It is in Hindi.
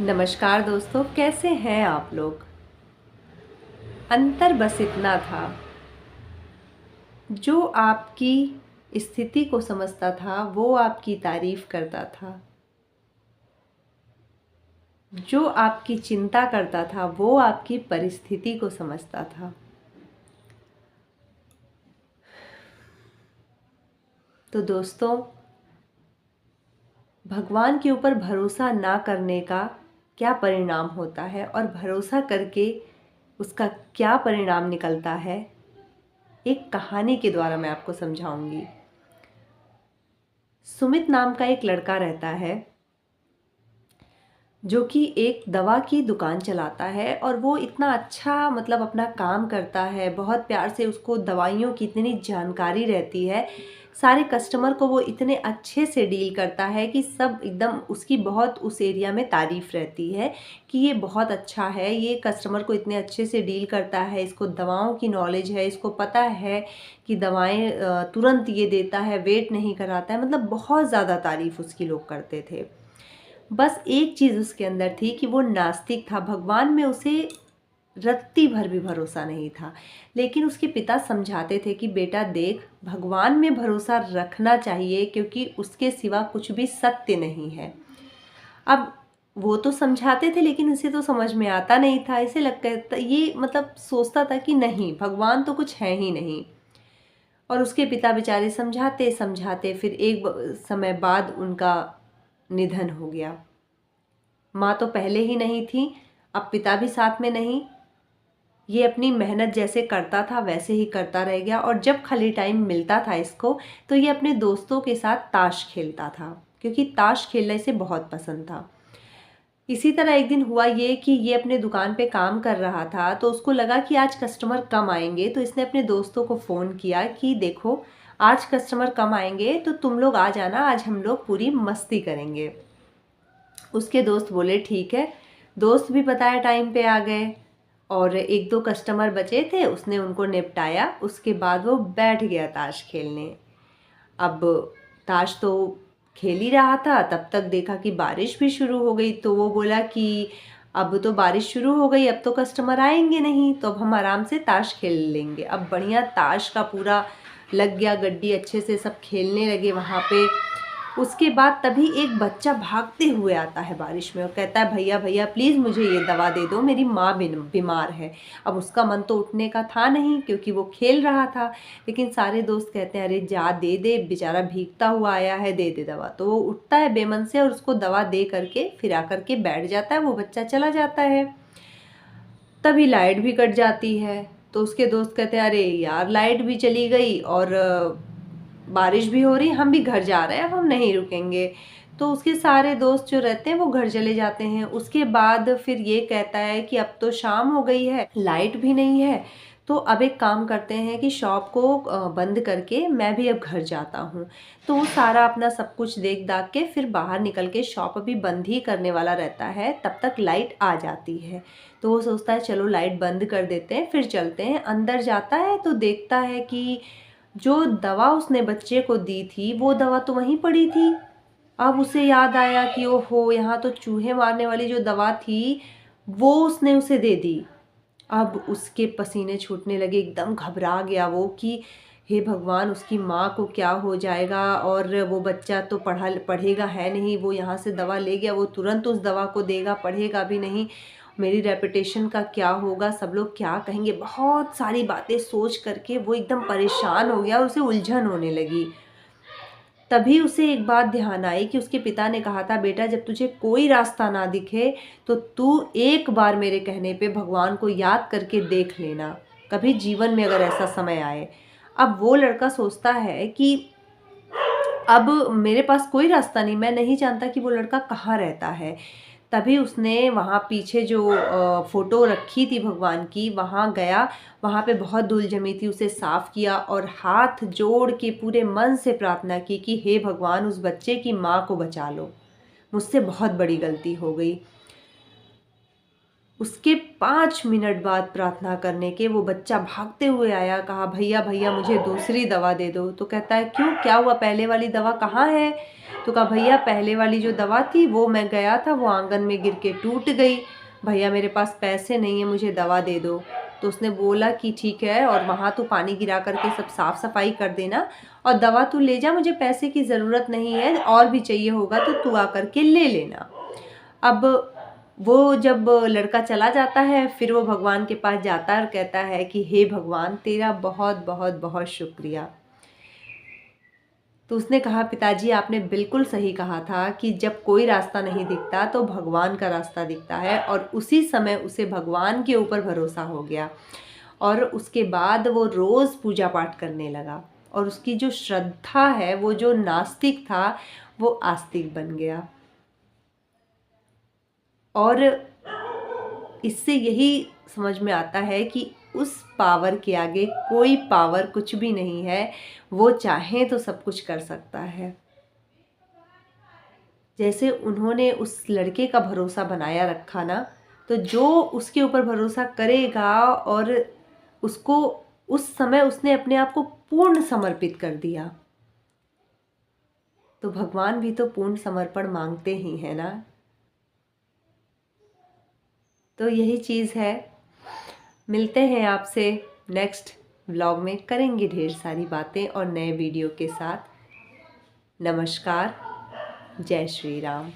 नमस्कार दोस्तों, कैसे हैं आप लोग। अंतर बस इतना था, जो आपकी स्थिति को समझता था वो आपकी तारीफ करता था, जो आपकी चिंता करता था वो आपकी परिस्थिति को समझता था। तो दोस्तों, भगवान के ऊपर भरोसा ना करने का क्या परिणाम होता है और भरोसा करके उसका क्या परिणाम निकलता है, एक कहानी के द्वारा मैं आपको समझाऊंगी। सुमित नाम का एक लड़का रहता है जो कि एक दवा की दुकान चलाता है और वो इतना अच्छा मतलब अपना काम करता है। बहुत प्यार से उसको दवाइयों की इतनी जानकारी रहती है, सारे कस्टमर को वो इतने अच्छे से डील करता है कि सब एकदम उसकी बहुत उस एरिया में तारीफ़ रहती है कि ये बहुत अच्छा है, ये कस्टमर को इतने अच्छे से डील करता है, इसको दवाओं की नॉलेज है, इसको पता है कि दवाएं तुरंत ये देता है, वेट नहीं कराता है। मतलब बहुत ज़्यादा तारीफ़ उसकी लोग करते थे। बस एक चीज़ उसके अंदर थी कि वो नास्तिक था, भगवान में उसे रत्ती भर भी भरोसा नहीं था। लेकिन उसके पिता समझाते थे कि बेटा देख, भगवान में भरोसा रखना चाहिए क्योंकि उसके सिवा कुछ भी सत्य नहीं है। अब वो तो समझाते थे लेकिन उसे तो समझ में आता नहीं था। इसे लगता था, ये मतलब सोचता था कि नहीं, भगवान तो कुछ है ही नहीं। और उसके पिता बेचारे समझाते समझाते फिर एक समय बाद उनका निधन हो गया। माँ तो पहले ही नहीं थी, अब पिता भी साथ में नहीं। ये अपनी मेहनत जैसे करता था वैसे ही करता रह गया और जब खाली टाइम मिलता था इसको तो ये अपने दोस्तों के साथ ताश खेलता था, क्योंकि ताश खेलना इसे बहुत पसंद था। इसी तरह एक दिन हुआ ये कि ये अपने दुकान पे काम कर रहा था तो उसको लगा कि आज कस्टमर कम आएंगे, तो इसने अपने दोस्तों को फ़ोन किया कि देखो, आज कस्टमर कम आएंगे तो तुम लोग आ जाना, आज हम लोग पूरी मस्ती करेंगे। उसके दोस्त बोले ठीक है। दोस्त भी बताया टाइम पे आ गए और एक दो कस्टमर बचे थे, उसने उनको निपटाया। उसके बाद वो बैठ गया ताश खेलने। अब ताश तो खेल ही रहा था, तब तक देखा कि बारिश भी शुरू हो गई। तो वो बोला कि अब तो बारिश शुरू हो गई, अब तो कस्टमर आएंगे नहीं, तो अब हम आराम से ताश खेल लेंगे। अब बढ़िया ताश का पूरा लग गया गड्डी, अच्छे से सब खेलने लगे वहाँ पे। उसके बाद तभी एक बच्चा भागते हुए आता है बारिश में और कहता है भैया भैया प्लीज़ मुझे ये दवा दे दो, मेरी माँ बीमार है। अब उसका मन तो उठने का था नहीं क्योंकि वो खेल रहा था, लेकिन सारे दोस्त कहते हैं अरे जा दे दे, बेचारा भीगता हुआ आया है, दे दे दवा। तो वो उठता है बेमन से और उसको दवा दे करके फिर आकर के बैठ जाता है। वो बच्चा चला जाता है। तभी लाइट भी कट जाती है। तो उसके दोस्त कहते हैं अरे यार लाइट भी चली गई और बारिश भी हो रही, हम भी घर जा रहे हैं, अब हम नहीं रुकेंगे। तो उसके सारे दोस्त जो रहते हैं वो घर चले जाते हैं। उसके बाद फिर ये कहता है कि अब तो शाम हो गई है, लाइट भी नहीं है, तो अब एक काम करते हैं कि शॉप को बंद करके मैं भी अब घर जाता हूँ। तो वो सारा अपना सब कुछ देख दाख के फिर बाहर निकल के शॉप अभी बंद ही करने वाला रहता है, तब तक लाइट आ जाती है। तो वो सोचता है चलो लाइट बंद कर देते हैं फिर चलते हैं। अंदर जाता है तो देखता है कि जो दवा उसने बच्चे को दी थी वो दवा तो वहीं पड़ी थी। अब उसे याद आया कि ओहो, यहाँ तो चूहे मारने वाली जो दवा थी वो उसने उसे दे दी। अब उसके पसीने छूटने लगे, एकदम घबरा गया वो कि हे भगवान, उसकी माँ को क्या हो जाएगा, और वो बच्चा तो पढ़ेगा है नहीं, वो यहाँ से दवा ले गया, वो तुरंत उस दवा को देगा, पढ़ेगा भी नहीं, मेरी रेपुटेशन का क्या होगा, सब लोग क्या कहेंगे। बहुत सारी बातें सोच करके वो एकदम परेशान हो गया और उसे उलझन होने लगी। तभी उसे एक बात ध्यान आई कि उसके पिता ने कहा था बेटा, जब तुझे कोई रास्ता ना दिखे तो तू एक बार मेरे कहने पे भगवान को याद करके देख लेना, कभी जीवन में अगर ऐसा समय आए। अब वो लड़का सोचता है कि अब मेरे पास कोई रास्ता नहीं, मैं नहीं जानता कि वो लड़का कहाँ रहता है। तभी उसने वहाँ पीछे जो फ़ोटो रखी थी भगवान की, वहाँ गया। वहाँ पे बहुत धूल जमी थी, उसे साफ़ किया और हाथ जोड़ के पूरे मन से प्रार्थना की कि हे भगवान, उस बच्चे की माँ को बचा लो, मुझसे बहुत बड़ी गलती हो गई। उसके 5 मिनट बाद प्रार्थना करने के वो बच्चा भागते हुए आया, कहा भैया भैया मुझे दूसरी दवा दे दो। तो कहता है क्यों, क्या हुआ, पहले वाली दवा कहाँ है? तो कहा भैया पहले वाली जो दवा थी वो मैं गया था, वो आंगन में गिर के टूट गई, भैया मेरे पास पैसे नहीं है, मुझे दवा दे दो। तो उसने बोला कि ठीक है, और वहाँ तू पानी गिरा करके सब साफ़ सफाई कर देना, और दवा तू ले जा, मुझे पैसे की ज़रूरत नहीं है, और भी चाहिए होगा तो तू आकर के ले लेना। अब वो जब लड़का चला जाता है, फिर वो भगवान के पास जाता है और कहता है कि हे भगवान तेरा बहुत बहुत बहुत शुक्रिया। तो उसने कहा पिताजी आपने बिल्कुल सही कहा था कि जब कोई रास्ता नहीं दिखता तो भगवान का रास्ता दिखता है, और उसी समय उसे भगवान के ऊपर भरोसा हो गया, और उसके बाद वो रोज़ पूजा पाठ करने लगा, और उसकी जो श्रद्धा है, वो जो नास्तिक था वो आस्तिक बन गया। और इससे यही समझ में आता है कि उस पावर के आगे कोई पावर कुछ भी नहीं है, वो चाहे तो सब कुछ कर सकता है। जैसे उन्होंने उस लड़के का भरोसा बनाया रखा ना, तो जो उसके ऊपर भरोसा करेगा, और उसको उस समय उसने अपने आप को पूर्ण समर्पित कर दिया, तो भगवान भी तो पूर्ण समर्पण मांगते ही हैं ना। तो यही चीज़ है। मिलते हैं आपसे नेक्स्ट व्लॉग में, करेंगे ढेर सारी बातें और नए वीडियो के साथ। नमस्कार, जय श्री राम।